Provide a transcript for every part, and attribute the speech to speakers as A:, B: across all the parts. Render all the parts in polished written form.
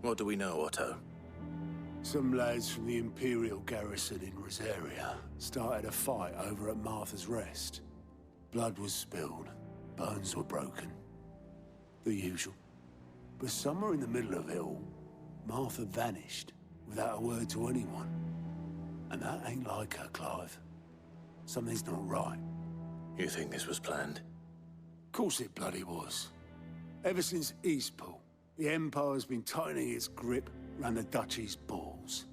A: What do we know, Otto?
B: Some lads from the Imperial garrison in Rosaria started a fight over at Martha's Rest. Blood was spilled, bones were broken. The usual. But somewhere in the middle of it all, Martha vanished without a word to anyone. And that ain't like her, Clive. Something's not right.
A: You think this was planned?
B: Course it bloody was. Ever since Eastpool, the Empire's been tightening its grip around the Duchy's balls.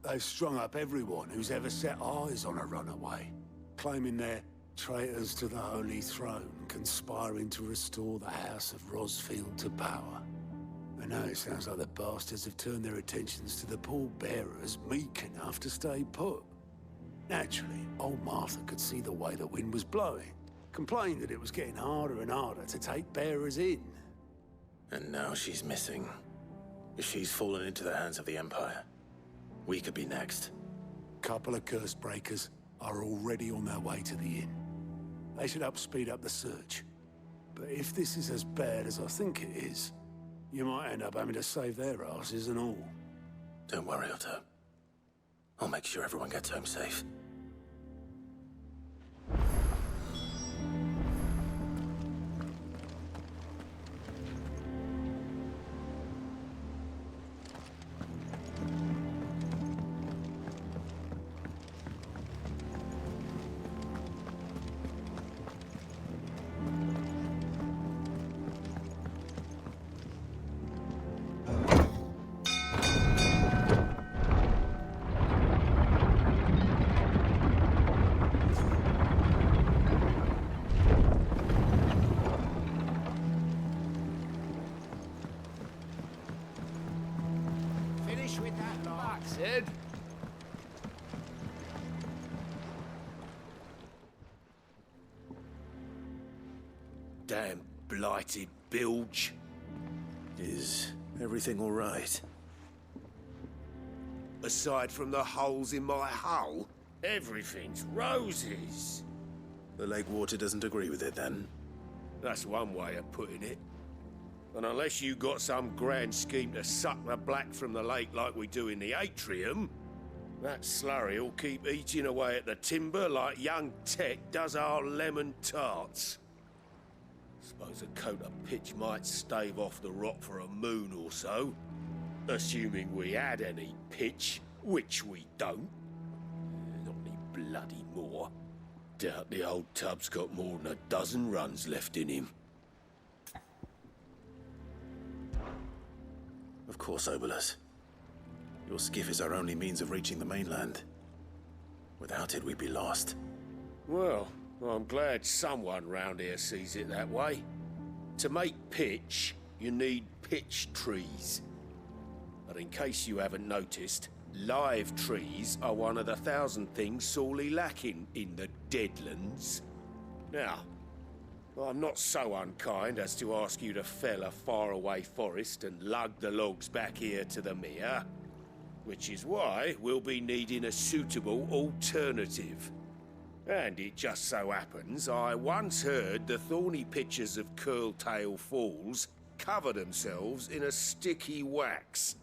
B: They've strung up everyone who's ever set eyes on a runaway, claiming they're traitors to the Holy Throne, conspiring to restore the House of Rosfield to power. And now it sounds like the bastards have turned their attentions to the pallbearers meek enough to stay put. Naturally, old Martha could see the way the wind was blowing, complained that it was getting harder and harder to take bearers in.
A: And now she's missing. If she's fallen into the hands of the Empire, we could be next.
B: Couple of curse breakers are already on their way to the inn. They should help speed up the search. But if this is as bad as I think it is, you might end up having to save their asses and all.
A: Don't worry, Otto. I'll make sure everyone gets home safe.
C: With that lot, Sid.
D: Damn blighted bilge.
A: Is everything all right?
D: Aside from the holes in my hull, everything's roses.
A: The lake water doesn't agree with it, then?
D: That's one way of putting it. And unless you got some grand scheme to suck the black from the lake like we do in the atrium, that slurry'll keep eating away at the timber like young Tech does our lemon tarts. Suppose a coat of pitch might stave off the rot for a moon or so, assuming we had any pitch, which we don't. Not any bloody more. Doubt the old tub's got more than a dozen runs left in him.
A: Of course, Obolus. Your skiff is our only means of reaching the mainland. Without it, we'd be lost.
D: Well, I'm glad someone round here sees it that way. To make pitch, you need pitch trees. But in case you haven't noticed, live trees are one of the 1,000 things sorely lacking in the Deadlands. Now, I'm not so unkind as to ask you to fell a faraway forest and lug the logs back here to the mere, which is why we'll be needing a suitable alternative. And it just so happens I once heard the thorny pitchers of Curltail Falls cover themselves in a sticky wax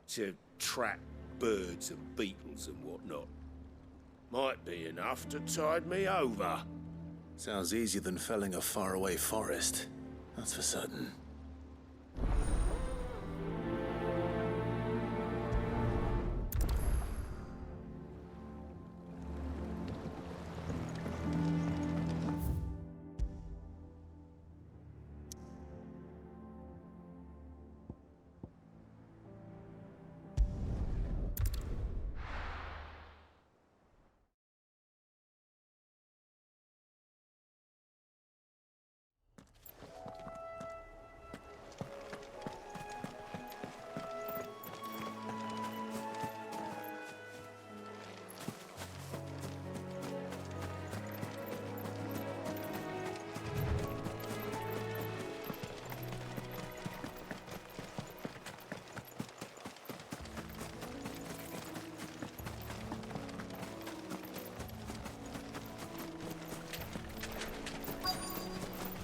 D: to trap birds and beetles and whatnot. Might be enough to tide me over.
A: Sounds easier than felling a faraway forest. That's for certain.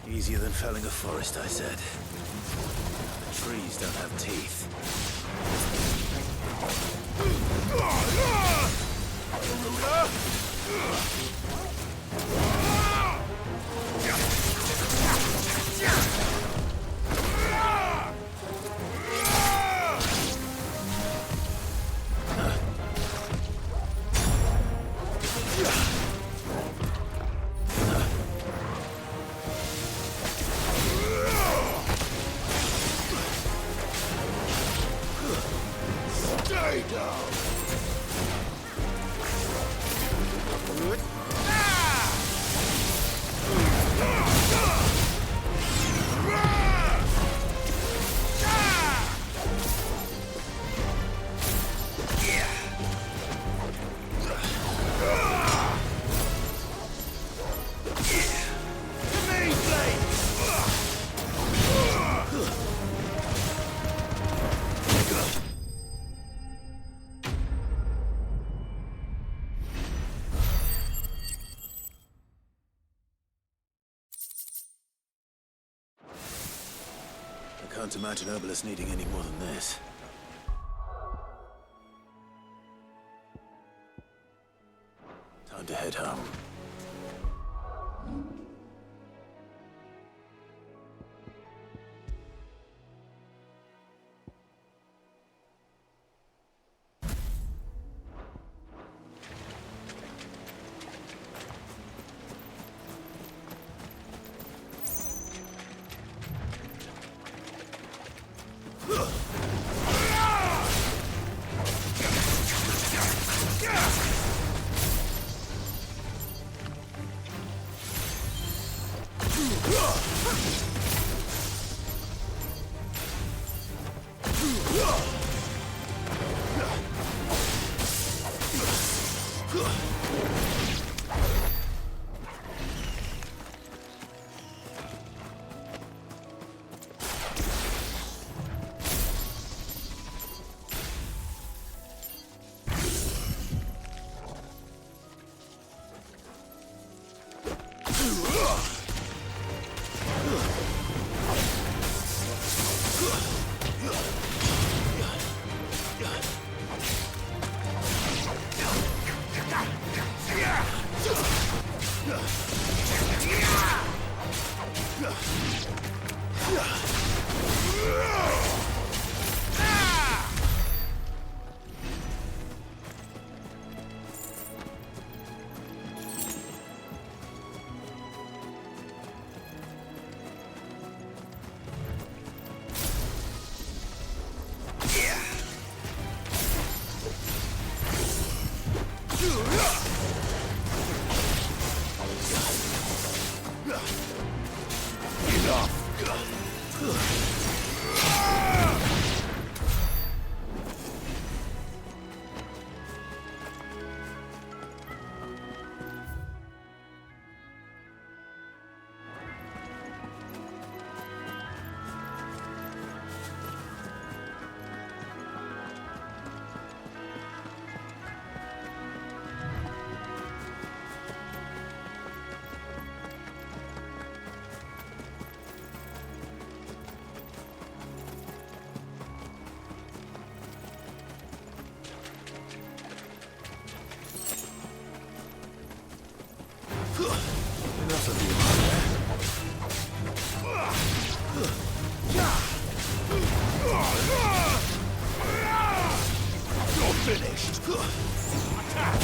A: Easier than felling a forest, I said. The trees These don't have teeth.
B: Stay down!
A: I can't imagine Herbalist needing any more than this. Time to head home. Enough of you. You're finished. Attack.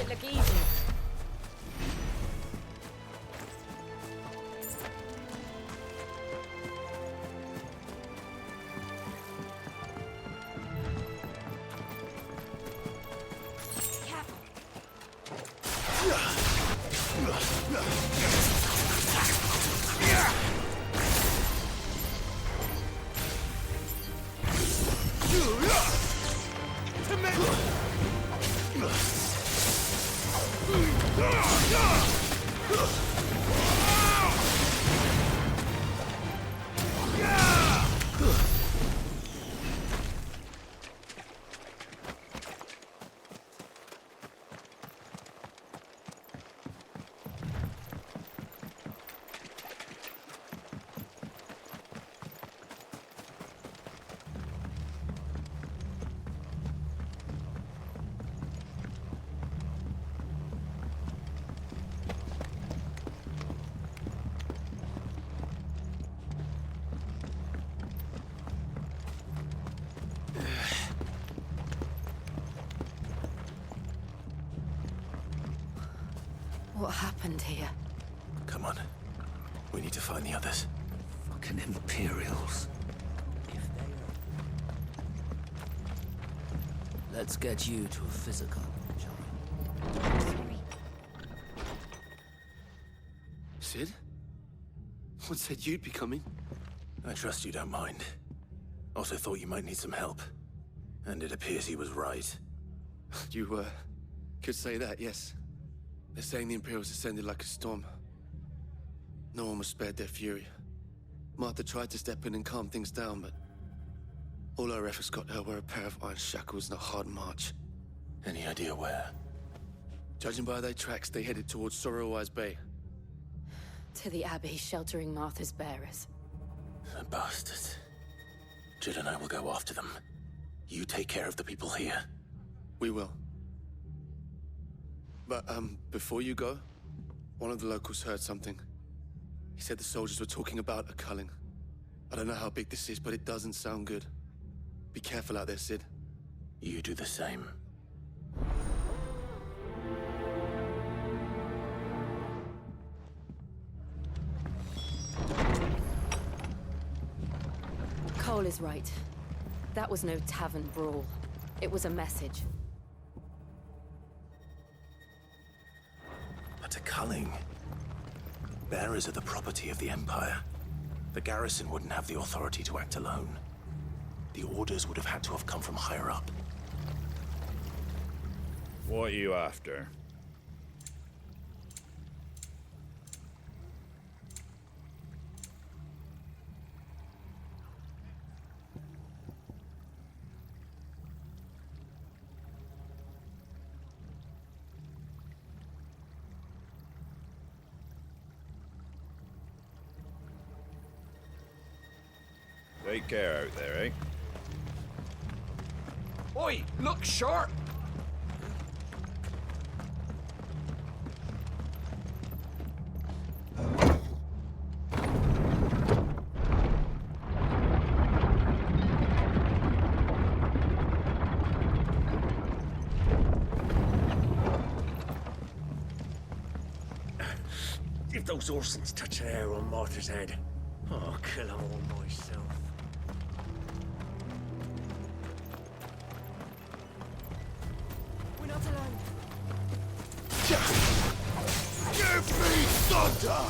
E: it look easy.
F: What happened here?
A: Come on. We need to find the others.
C: Fucking Imperials. Let's get you to a physical, shall we?
G: Sid? What said you'd be coming?
A: I trust you don't mind. Also thought you might need some help. And it appears he was right.
G: You, could say that, yes. They're saying the Imperials descended like a storm. No one was spared their fury. Martha tried to step in and calm things down, but all our efforts got her were a pair of iron shackles and a hard march.
A: Any idea where?
G: Judging by their tracks, they headed towards Sorrowwise Bay.
F: To the Abbey sheltering Martha's bearers.
A: The bastards. Jill and I will go after them. You take care of the people here.
G: We will. But, before you go, one of the locals heard something. He said the soldiers were talking about a culling. I don't know how big this is, but it doesn't sound good. Be careful out there, Sid.
A: You do the same.
F: Cole is right. That was no tavern brawl. It was a message.
A: But a culling. Bearers are the property of the Empire. The garrison wouldn't have the authority to act alone. The orders would have had to have come from higher up.
H: What are you after? Take care out there, eh?
C: Oi, look sharp!
D: If those Orsons touch an arrow on Martha's head, I'll kill them all myself.
E: We're not alone.
B: Give me thunder!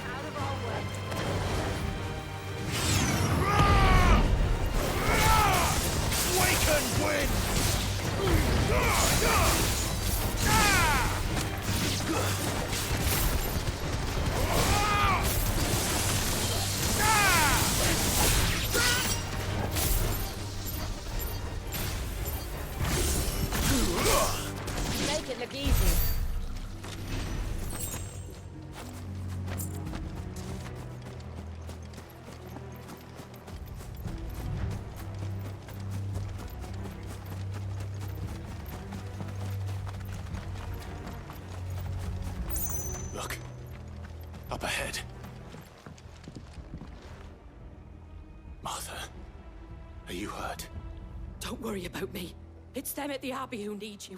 E: Out of our way.
B: Waken wind!
F: look easy.
A: Look. Up ahead. Martha, are you hurt?
E: Don't worry about me. It's them at the Abbey who need you.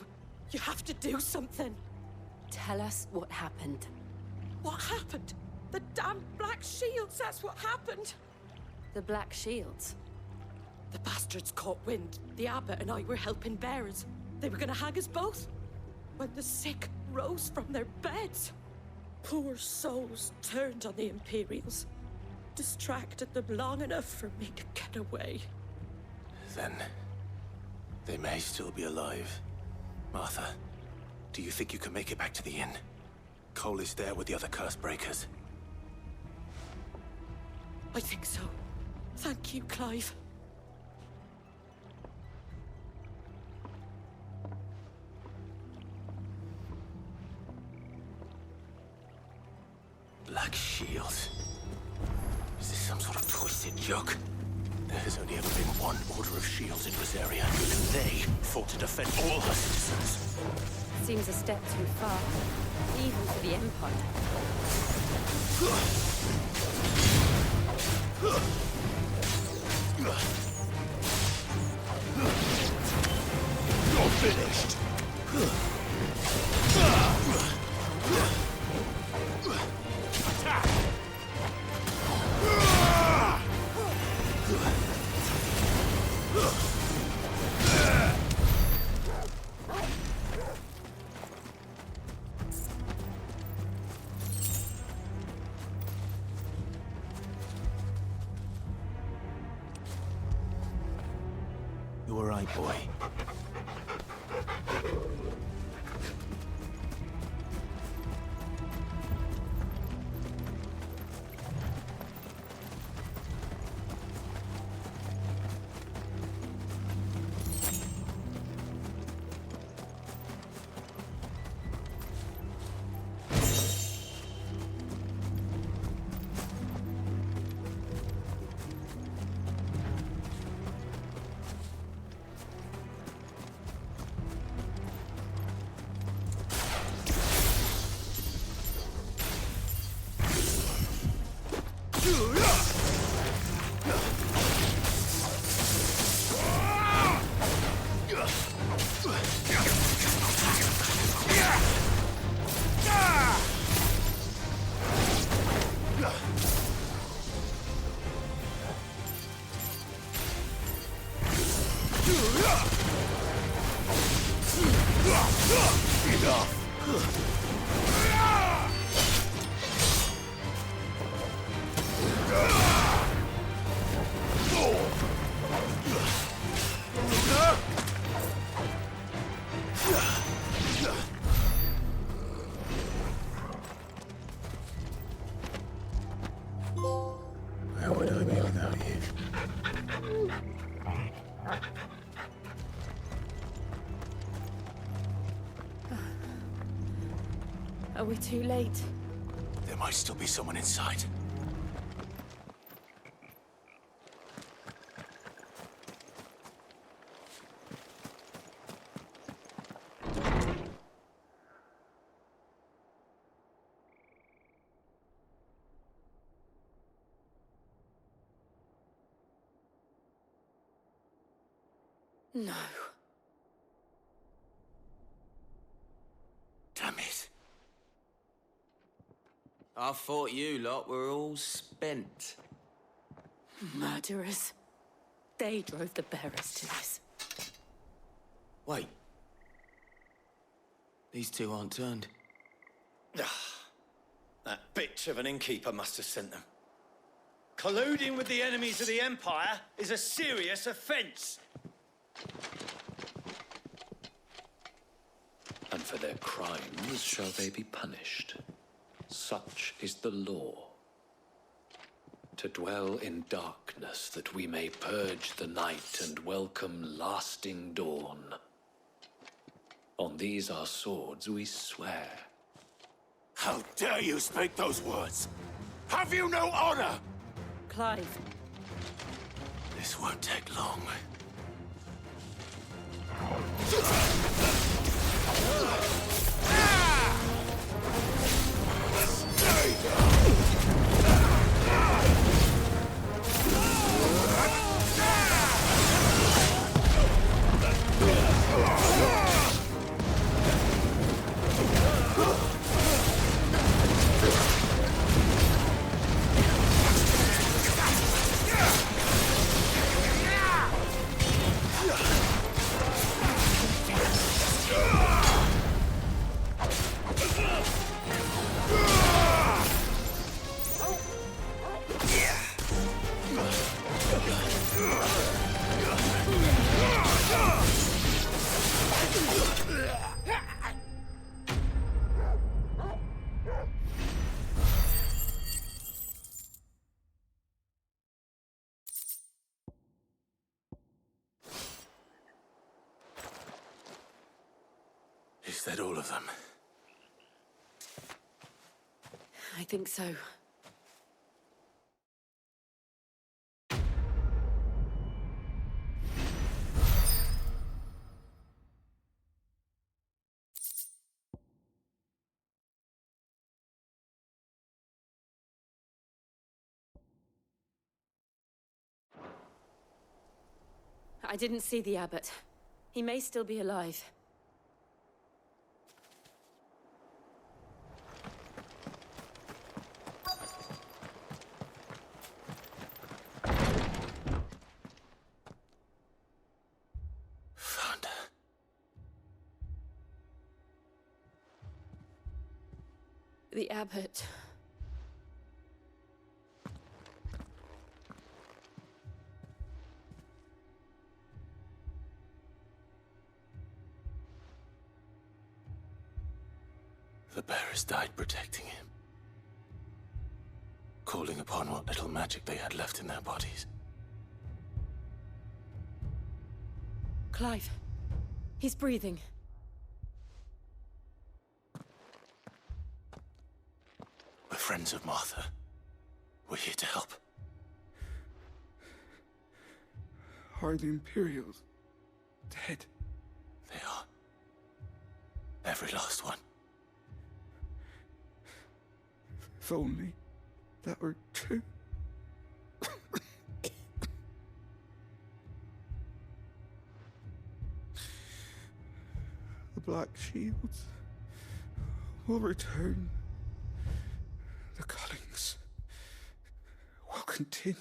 E: You have to do something.
F: Tell us what happened.
E: What happened? The damn Black Shields, that's what happened.
F: The Black Shields.
E: The bastards caught wind. The abbot and I were helping bearers. They were gonna hang us both. When the sick rose from their beds. Poor souls turned on the Imperials. Distracted them long enough for me to get away.
A: Then they may still be alive. Martha, do you think you can make it back to the inn? Cole is there with the other curse breakers.
E: I think so. Thank you, Clive.
A: Black Shields. Is this some sort of twisted joke? There has only ever been one Order of Shields in Rosaria, and they fought to defend all her citizens.
F: Seems a step too far, even for the Empire.
A: You're finished! Attack! You all right, boy? Where would I be without you?
F: Are we too late?
A: There might still be someone inside.
F: No.
A: Damn it.
C: I thought you lot were all spent.
E: Murderers. They drove the bearers to this.
C: Wait. These two aren't turned.
I: That bitch of an innkeeper must have sent them. Colluding with the enemies of the Empire is a serious offense.
J: And for their crimes shall they be punished. Such is the law. To dwell in darkness that we may purge the night and welcome lasting dawn. On these our swords we swear.
A: How dare you speak those words? Have you no honor?
E: Clive,
A: This won't take long. Is that all of them?
F: I think so. I didn't see the abbot. He may still be alive.
A: Found her.
F: The abbot.
A: The bearers died protecting him. Calling upon what little magic they had left in their bodies.
F: Clive. He's breathing.
A: We're friends of Martha. We're here to help.
B: Are the Imperials dead?
A: They are. Every last one.
B: If only that were true. The Black Shields will return. The cullings will continue.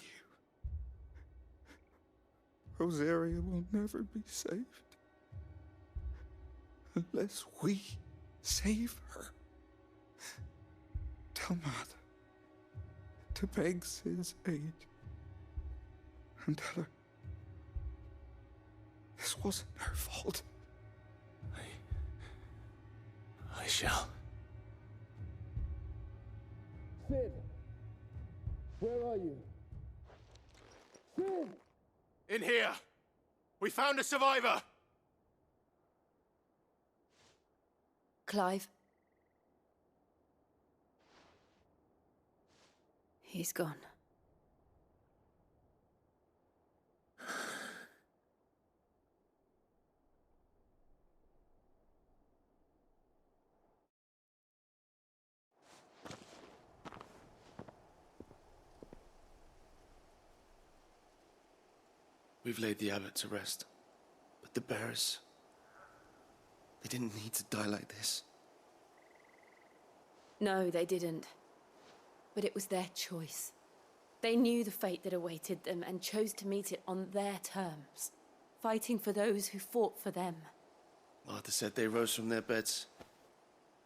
B: Rosaria will never be saved unless we save her. Tell Mother to beg Sid's aid and tell her this wasn't her fault.
A: I shall.
B: Sid, where are you? Sid!
A: In here! We found a survivor!
F: Clive. He's gone.
G: We've laid the abbot to rest. But the bearers... they didn't need to die like this.
F: No, they didn't. But it was their choice. They knew the fate that awaited them and chose to meet it on their terms, fighting for those who fought for them.
G: Martha said they rose from their beds,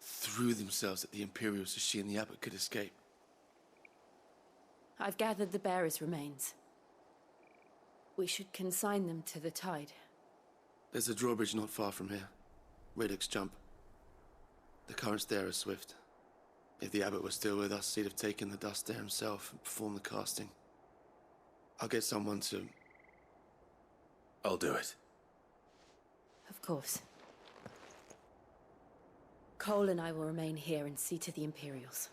G: threw themselves at the Imperials so she and the abbot could escape.
F: I've gathered the bearers' remains. We should consign them to the tide.
G: There's a drawbridge not far from here. Radix Jump. The currents there are swift. If the abbot was still with us, he'd have taken the dust there himself and performed the casting. I'll get someone to...
A: I'll do it.
F: Of course. Cole and I will remain here and see to the Imperials.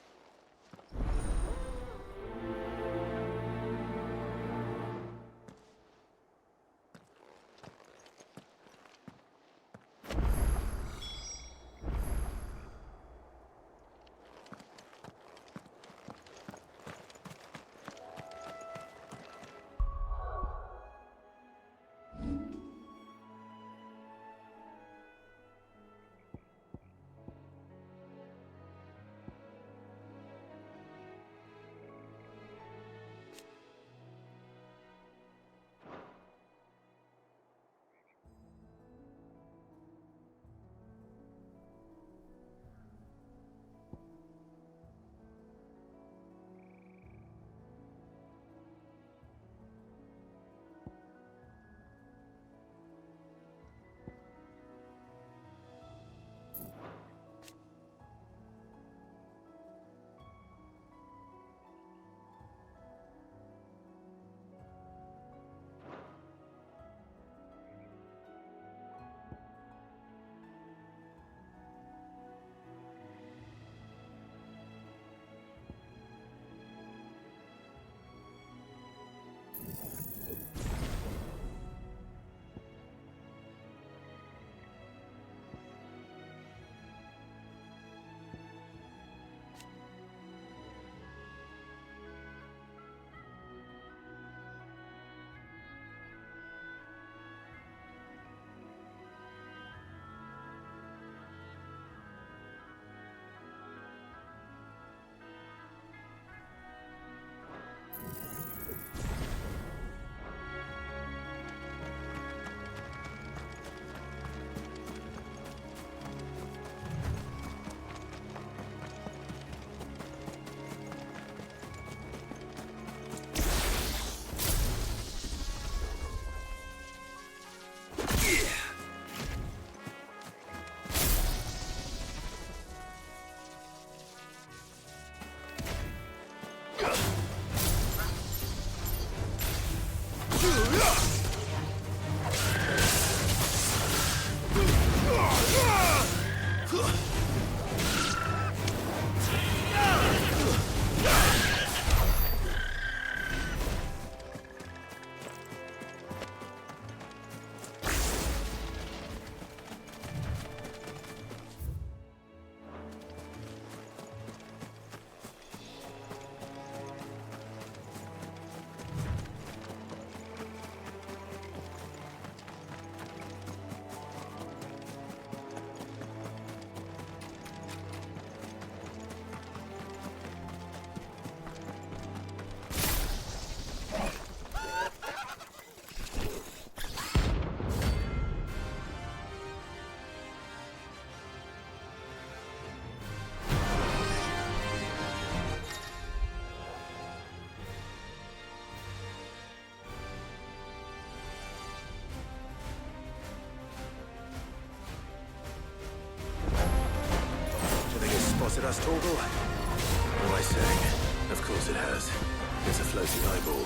A: Spotted us, Torgal? What am I saying? Of course it has. It's a floating eyeball.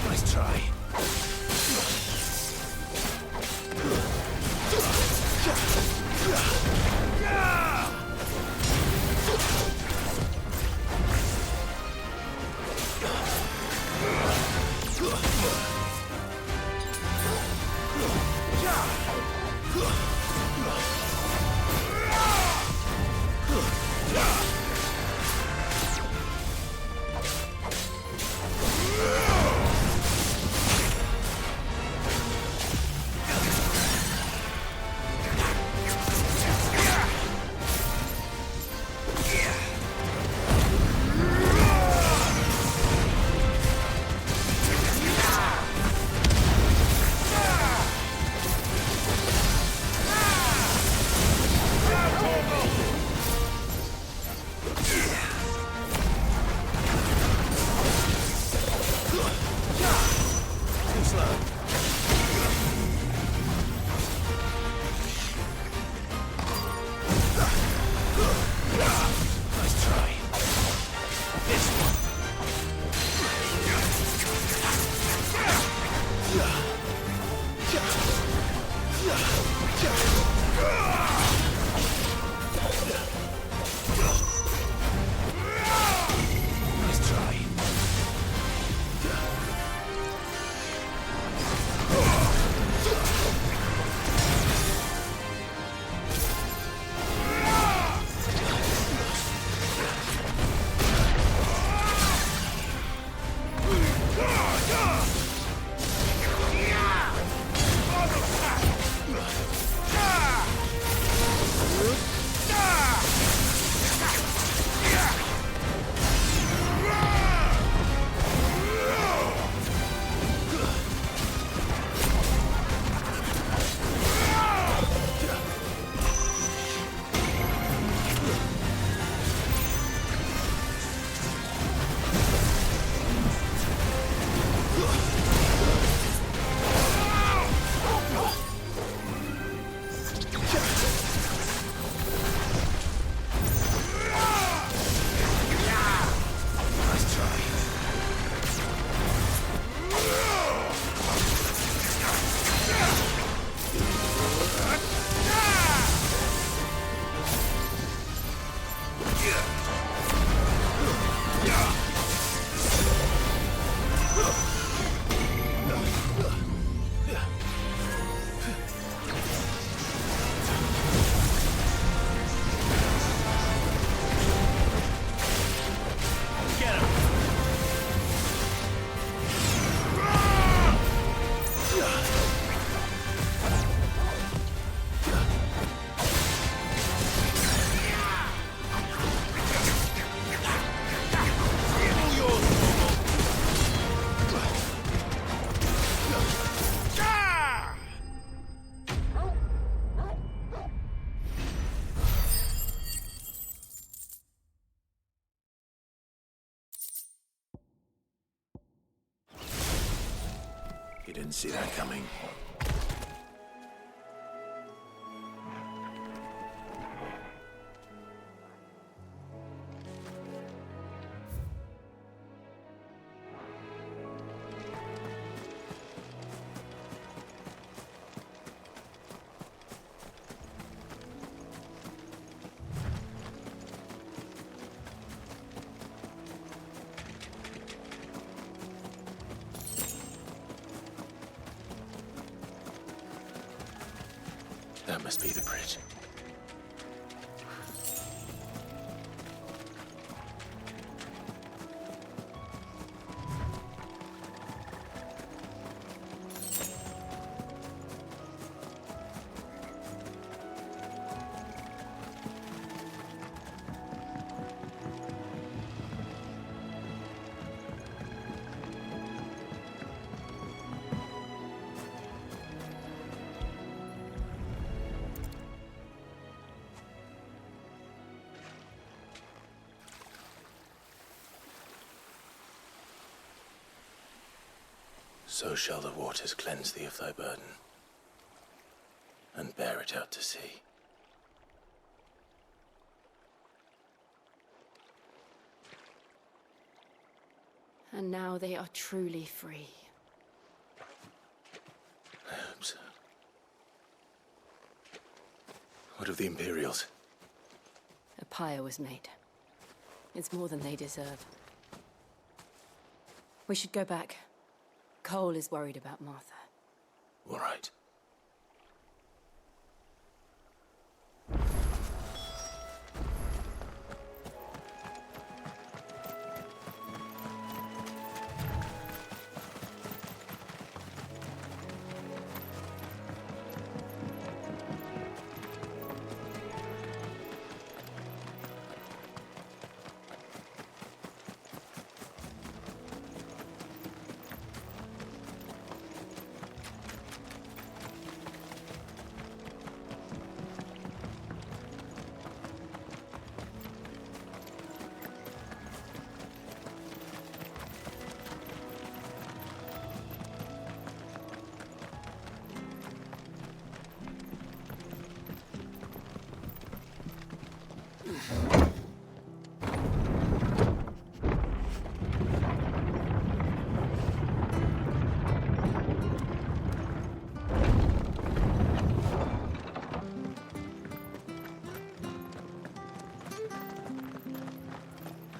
A: Nice try. You didn't see that coming. That must be the bridge. So shall the waters cleanse thee of thy burden, and bear it out to sea.
F: And now they are truly free.
A: I hope so. What of the Imperials?
F: A pyre was made. It's more than they deserve. We should go back. Cole is worried about Martha.
A: All right.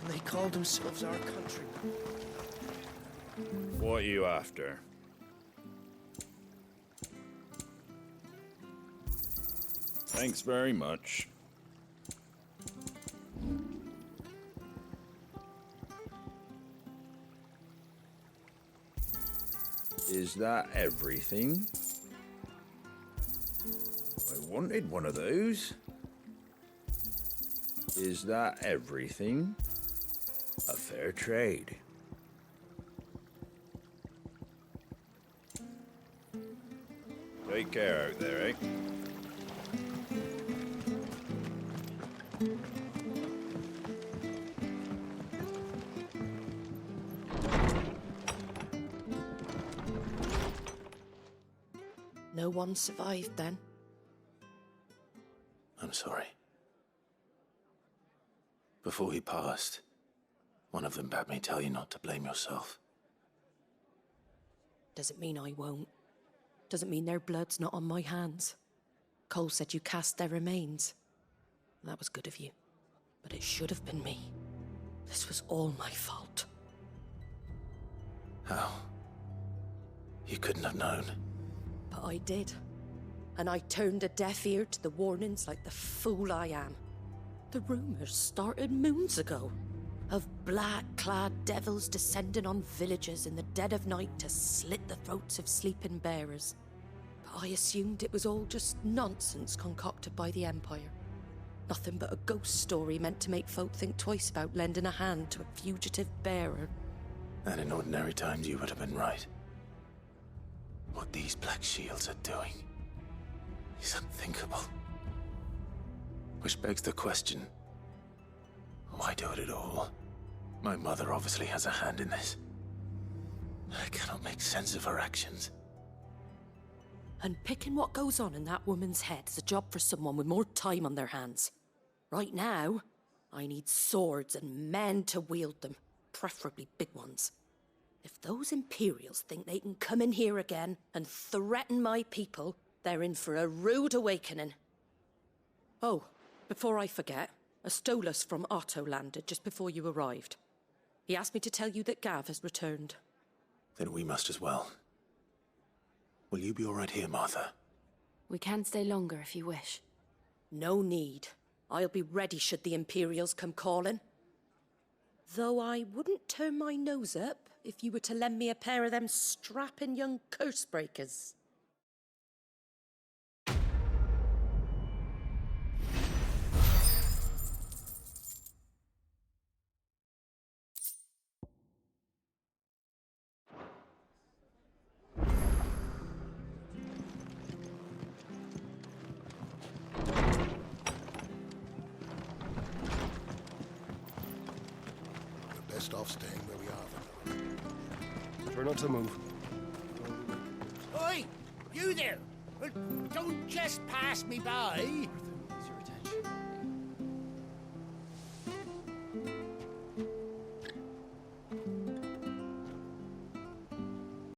I: They called themselves our countrymen.
H: What are you after? Thanks very much. Is that everything? I wanted one of those. Is that everything? A fair trade. Take care out there, eh?
E: No one survived then.
A: I'm sorry. Before he passed, one of them bade me tell you not to blame yourself.
E: Doesn't mean I won't. Doesn't mean their blood's not on my hands. Cole said you cast their remains. That was good of you. But it should have been me. This was all my fault.
A: How? You couldn't have known.
E: But I did. And I turned a deaf ear to the warnings like the fool I am. The rumors started moons ago. Of black-clad devils descending on villages in the dead of night to slit the throats of sleeping bearers. But I assumed it was all just nonsense concocted by the Empire. Nothing but a ghost story meant to make folk think twice about lending a hand to a fugitive bearer.
A: And in ordinary times you would have been right. What these Black Shields are doing is unthinkable. Which begs the question, why do it at all? My mother obviously has a hand in this. I cannot make sense of her actions.
E: Unpicking what goes on in that woman's head is a job for someone with more time on their hands. Right now, I need swords and men to wield them, preferably big ones. If those Imperials think they can come in here again and threaten my people, they're in for a rude awakening. Oh, before I forget, a Stolas from Otto landed just before you arrived. He asked me to tell you that Gav has returned.
A: Then we must as well. Will you be all right here, Martha?
F: We can stay longer if you wish.
E: No need. I'll be ready should the Imperials come calling. Though I wouldn't turn my nose up if you were to lend me a pair of them strapping young curse breakers.
K: Best off staying where we are.
L: Try not to move.
B: Oi! You there! Don't just pass me by!